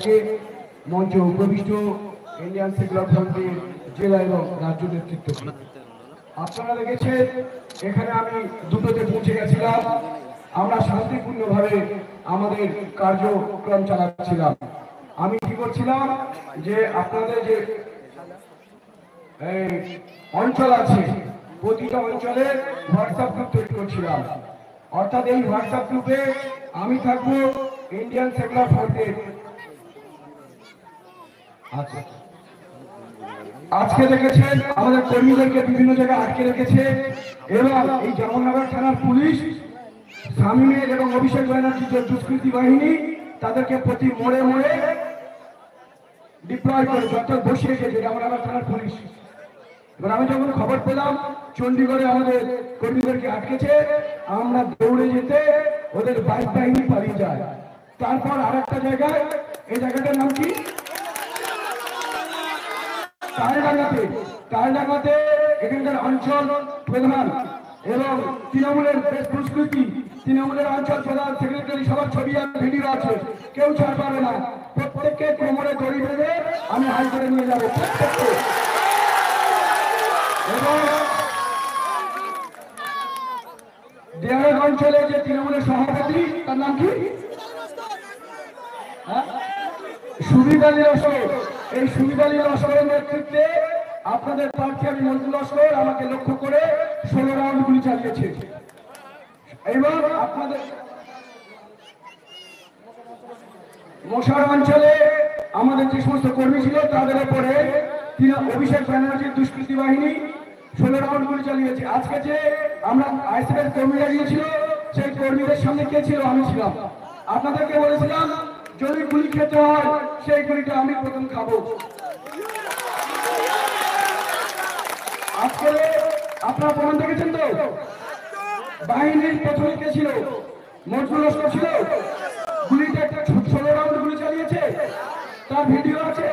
আজকে মঞ্চে উপবিষ্ট ইন্ডিয়ান সেকুলার ফ্রন্টের জেলা এবং রাজ্য নেতৃত্ব। আপনারা দেখেছেন এখানে আমি দুটোতে পৌঁছে গেছিলাম। আমরা শান্তিপূর্ণভাবে আমাদের কার্যক্রম চালাচ্ছিলাম। আমি কি করছিলাম যে আপনাদের যে অঞ্চল আছে প্রতিটা অঞ্চলে হোয়াটসঅ্যাপ গ্রুপ তৈরি করছিলাম। অর্থাৎ এই হোয়াটসঅ্যাপ গ্রুপে আমি থাকবো ইন্ডিয়ান সেকুলার ফ্রন্টের। আজকে দেখেছেন আমাদের কর্মীদেরকে বিভিন্ন জায়গায় আটকে রেখেছে এবং এই জামননগর থানার পুলিশ শামীমের এবং অভিষেক ব্যানার্জির যে দুষ্কৃতী বাহিনী তাদেরকে প্রতি মোড়ে মোড়ে ডিপ্লয় করে অর্থাৎ বসিয়ে গেছে জামননগর থানার পুলিশ। এবার আমি যখন খবর পেলাম চণ্ডীগড়ে আমাদের কর্মীদেরকে আটকেছে, আমরা দৌড়ে যেতে ওদের বাইক বাহিনী পালিয়ে যায়। তারপর আর একটা জায়গায়, এই জায়গাটার নাম কি, তালডাঙ্গাতে এখানকার অঞ্চল প্রধান এবং তৃণমূলের বেশ দুষ্কৃতী, তৃণমূলের অঞ্চল প্রধান সেক্রেটারি সবার ছবি আর ভিডিও আছে, কেউ ছাড় পাবে না। প্রত্যেককে কোমরে দড়ি বেঁধে আমি হাই করে নিয়ে যাবো প্রত্যেককে। এবং দেয়ারগঞ্জ অঞ্চলে যে তৃণমূলের সভাপতি তার নাম কি, সুবিদ আলী লস্কর, এই সুবিদ আলী লস্করের নেতৃত্বে আপনাদের প্রার্থী আমি মঞ্জুর লস্কর আমাকে লক্ষ্য করে 16 রাউন্ড গুলি চালিয়েছে। এবার আপনাদের মশার অঞ্চলে আমাদের যে সমস্ত কর্মী ছিল তাদের উপরে অভিষেক ব্যানার্জির দুষ্কৃতী বাহিনী 16 রাউন্ড গুলি চালিয়েছে। আজকে যে আমরা আইএসএফের কর্মীরা গিয়েছিল সেই কর্মীদের সামনে কে ছিল, আমি ছিলাম। আপনাদেরকে বলেছিলাম যদি গুলি খেতে হয় সেই গুলিটা আমি প্রথম খাবো। আজকে আপনারা প্রমাণ দেখেছেন তো বাহিনীর প্রথমে কে ছিল, মঞ্জুর লস্কর ছিল। গুলিটা একটা 16 রাউন্ড গুলি চালিয়েছে, তার ভিডিও আছে।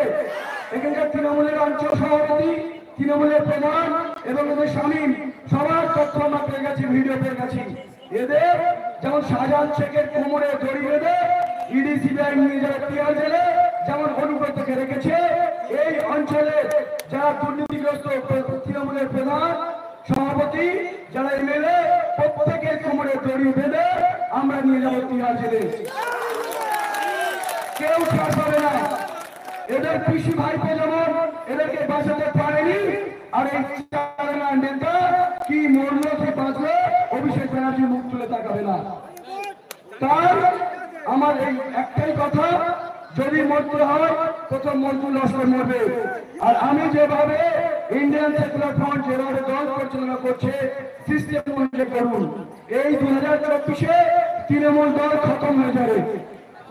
এখানকার তৃণমূলের অঞ্চল সভাপতি, তৃণমূলের প্রধান এবং এদের শামীম সবার তথ্য আমরা পেয়ে গেছি, ভিডিও পেয়ে গেছি। এদের যেমন শাহজাহান শেখের কোমরে দড়ি বেঁধে ইডি সিবিআই নিয়ে যাবে টিয়ার জেলে, যেমন অনুব্রতকে রেখেছে এই অঞ্চলে যারা দুর্নীতিগ্রস্ত তৃণমূলের প্রধান সভাপতি যারা এমএলএ প্রত্যেকের কোমরে দড়ি বেঁধে আমরা নিয়ে যাবো টিয়ার জেলে। কেউ ছাড় পাবে না। এদের পিসি ভাইকে যেমন এদেরকে বাঁচাতে পারেনি, আর এই চার নেতা কি মরল কি বাঁচলো অভিষেক ব্যানার্জি মুখ তুলে তাকাবে না। তাই আমার এই একটাই কথা, যদি মরতে হয় প্রথম মঞ্জুর লস্কর মরবে। আর আমি যেভাবে ইন্ডিয়ান সেকুলার ফ্রন্ট যেভাবে দল পরিচালনা করছে সিস্টেম অনুযায়ী করুন। এই 2024-এ তৃণমূল দল খতম হয়ে যাবে।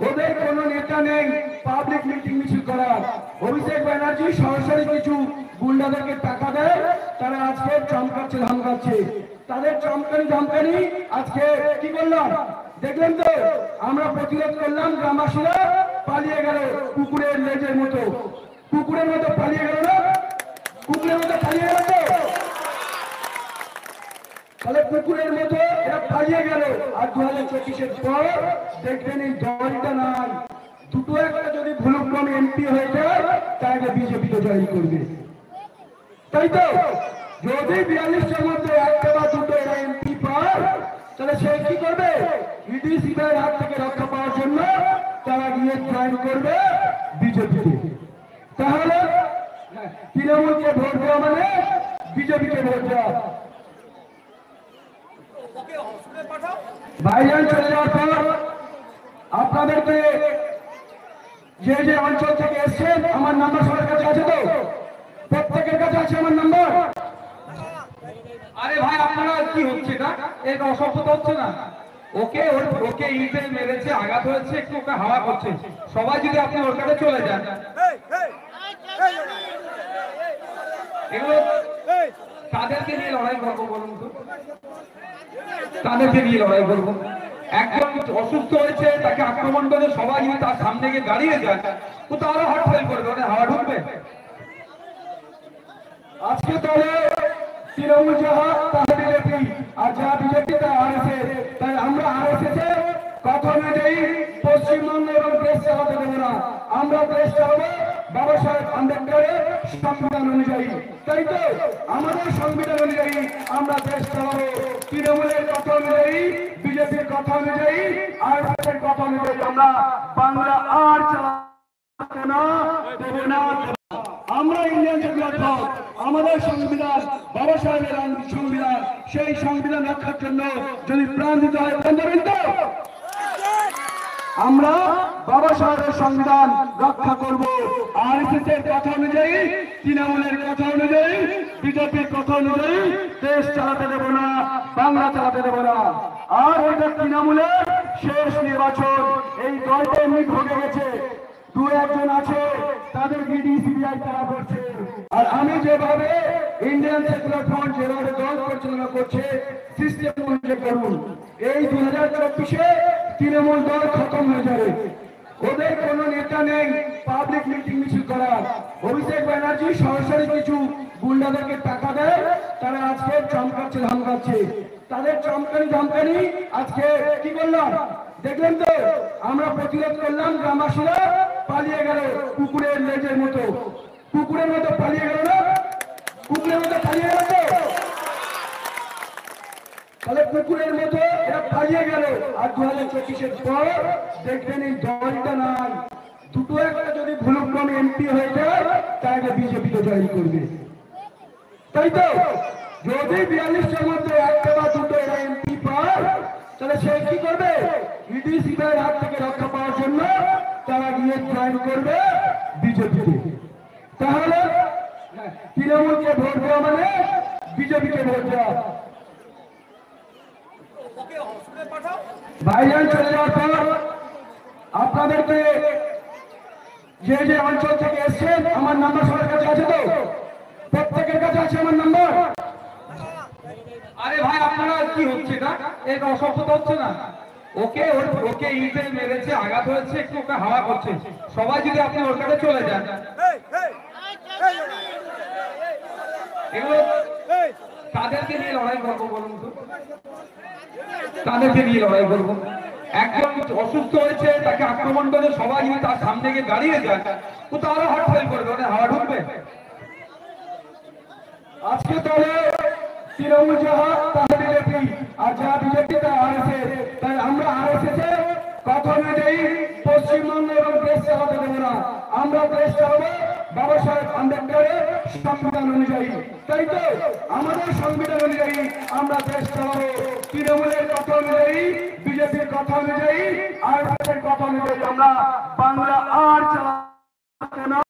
ওদের কোনো নেতা নেই পাবলিক মিটিং মিছিল করার। অভিষেক ব্যানার্জি সরাসরি কিছু গুন্ডাদেরকে টাকা দেয়, তারা আজকে চমকাচ্ছে ধমকাচ্ছে। তাদের চমকানি ধমকানি আজকে কি করলাম দেখলেন তো, আমরা প্রতিরোধ করলাম, গ্রামবাসীরা পালিয়ে গেল কুকুরের লেজের মতো, কুকুরের মতো পালিয়ে গেল না, কুকুরের মতো পালিয়ে গেল তো, তাহলে কুকুরের মতো এরা পালিয়ে গেল। আর 2024-এর পর দেখবেন এই দলটা নাই, দুটো একটা যদি ভুলক্রমে এমপি হয়ে যায় তাকে বিজেপি তো জয়েন করবে, তাই তো? যদি 42-টার মধ্যে একটা বা দুটো এরা এমপি পায় তাহলে সে কি করবে, ইডি সিবিআইয়ের হাত থেকে রক্ষা পাওয়ার জন্য তারা গিয়ে জয়েন করবে বিজেপিতে। তাহলে তৃণমূলকে ভোট দেওয়া মানে বিজেপিকে ভোট দেওয়া। ভাইজান চলে যাওয়ার পর আপনাদেরকে যে যে অঞ্চল থেকে এসছেন আমার নাম্বার সবার কাছে আছে তো, প্রত্যেকের কাছে আছে আমার নাম্বার। আরে ভাই আপনারা কি হচ্ছে না, এটা অসভ্যতা হচ্ছে না? ওকে ওকে ইটে মেরেছে, আঘাত হয়েছে, একটু ওকে হাওয়া করছে। সবাই যদি আপনি ওর কাছে চলে যান, এগুলো তাদেরকে নিয়ে লড়াই করবো বলুন তো, তাদেরকে নিয়ে লড়াই করবো? একজন অসুস্থ হয়েছে তাকে আক্রমণ করে সবাই যদি তার সামনে গিয়ে দাঁড়িয়ে যায়, ও তো আরো হার্ট ফেল করবে, ওটা হাওয়া ঢুকবে। আজকে তাহলে তৃণমূল যাহা তাহলে বিজেপি, আর যা বিজেপি তা আরএসএস। তাই আমরা আরএসএস কথা অনুযায়ী পশ্চিমবঙ্গ এবং দেশ চালাতে দেবো না। আমরা দেশ চালাবো বাবা সাহেব আম্বেদকরের সংবিধান অনুযায়ী। তাই তো আমাদের সংবিধান অনুযায়ী আমরা দেশ চালাবো। তৃণমূলের কথা অনুযায়ী, বিজেপির কথা অনুযায়ী, আরএসএস এর কথা অনুযায়ী আমরা বাংলা আর চালাতে না দেবো না। আমরা ইন্ডিয়ান সেকুলার ফ্রন্ট, আমাদের সংবিধান বাবা সাহেবের সংবিধান, সেই সংবিধান রক্ষার জন্য যদি প্রাণ দিতে হয় আমরা বাবা সাহেবের সংবিধান রক্ষা করব। আরএসএস এর কথা অনুযায়ী, তৃণমূলের কথা অনুযায়ী, বিজেপির কথা অনুযায়ী দেশ চালাতে দেব না, বাংলা চালাতে দেব না। আর এটা তৃণমূলের শেষ নির্বাচন। এই দলটা এমনি ভোগে গেছে, দু একজন আছে তাদের ইডি সিবিআই তারা করছে। আর আমি যেভাবে ইন্ডিয়ান সেকুলার ফ্রন্ট যেভাবে দল পরিচালনা করছে সিস্টেম অনুযায়ী করুন। এই 2024-এ তৃণমূল দল খতম হয়ে যাবে। ওদের কোনো নেতা নেই পাবলিক মিটিং মিছিল করার। অভিষেক ব্যানার্জি সরাসরি কিছু গুন্ডাদেরকে টাকা দেয়, তারা আজকে চমকাচ্ছে ধমকাচ্ছে। তাদের চমকানি ধমকানি আজকে কি করলাম দেখলেন তো, আমরা প্রতিরোধ করলাম, গ্রামবাসীরা পালিয়ে গেল কুকুরের লেজের মতো। কুকুরের মতো পালিয়ে গেল না, কুকুরের মতো পালিয়ে গেল তো, তাহলে কুকুরের মতো এরা পালিয়ে গেল। আর 2024-এর পর দেখবেন এই দলটা নাই, দুটো একটা যদি ভুলক্রমে এমপি হয়ে যায় তাকে বিজেপিতে জয়েন করবে। তাই তো যদি 42টার মধ্যে একটা বা দুটো এরা এমপি পায় তাহলে সে কি করবে, ইডি সিবিআইয়ের হাত থেকে রক্ষা পাওয়ার জন্য তারা গিয়ে জয়েন করবে বিজেপিতে। তাহলে তৃণমূলকে ভোট দেওয়া মানে বিজেপিকে ভোট দেওয়া। ভাইজান চলে যাওয়ার পর আপনাদেরকে যে যে অঞ্চল থেকে এসছেন আমার নাম্বার সবার কাছে আছে তো, প্রত্যেকের কাছে আছে আমার নাম্বার। আরে ভাই আপনারা কি হচ্ছে না, এটা অসভ্যতা হচ্ছে না? ওকে ওকে ইটে মেরেছে, আঘাত হয়েছে, একটু ওকে হাওয়া করছে। সবাই যদি আপনি ওর কাছে চলে যান, এগুলো তাদেরকে নিয়ে লড়াই করবো বলুন তো, তাদেরকে নিয়ে লড়াই করবো। একজন অসুস্থ হয়েছে, তাকে আক্রমণ করে সবাই যদি তার সামনে গিয়ে দাঁড়িয়ে যায়, ও তো আরো হার্ট ফেল করবে, ওটা হাওয়া ঢুকবে। আজকে তাহলে তৃণমূল যাহা তাহলে বিজেপি, আর যাহা বিজেপি তা আরএসএস। তাই আমরা আরএসএস এর কথা অনুযায়ী পশ্চিমবঙ্গ এবং দেশ চালাতে দেবো না। আমরা দেশ চালাবো বাবা সাহেব আম্বেদকরের সংবিধান অনুযায়ী। তাই তো আমাদের সংবিধান অনুযায়ী আমরা দেশ চালাবো। তৃণমূলের কথা অনুযায়ী, বিজেপির কথা অনুযায়ী, আরএসএস এর কথা অনুযায়ী আমরা বাংলা আর চালাবো।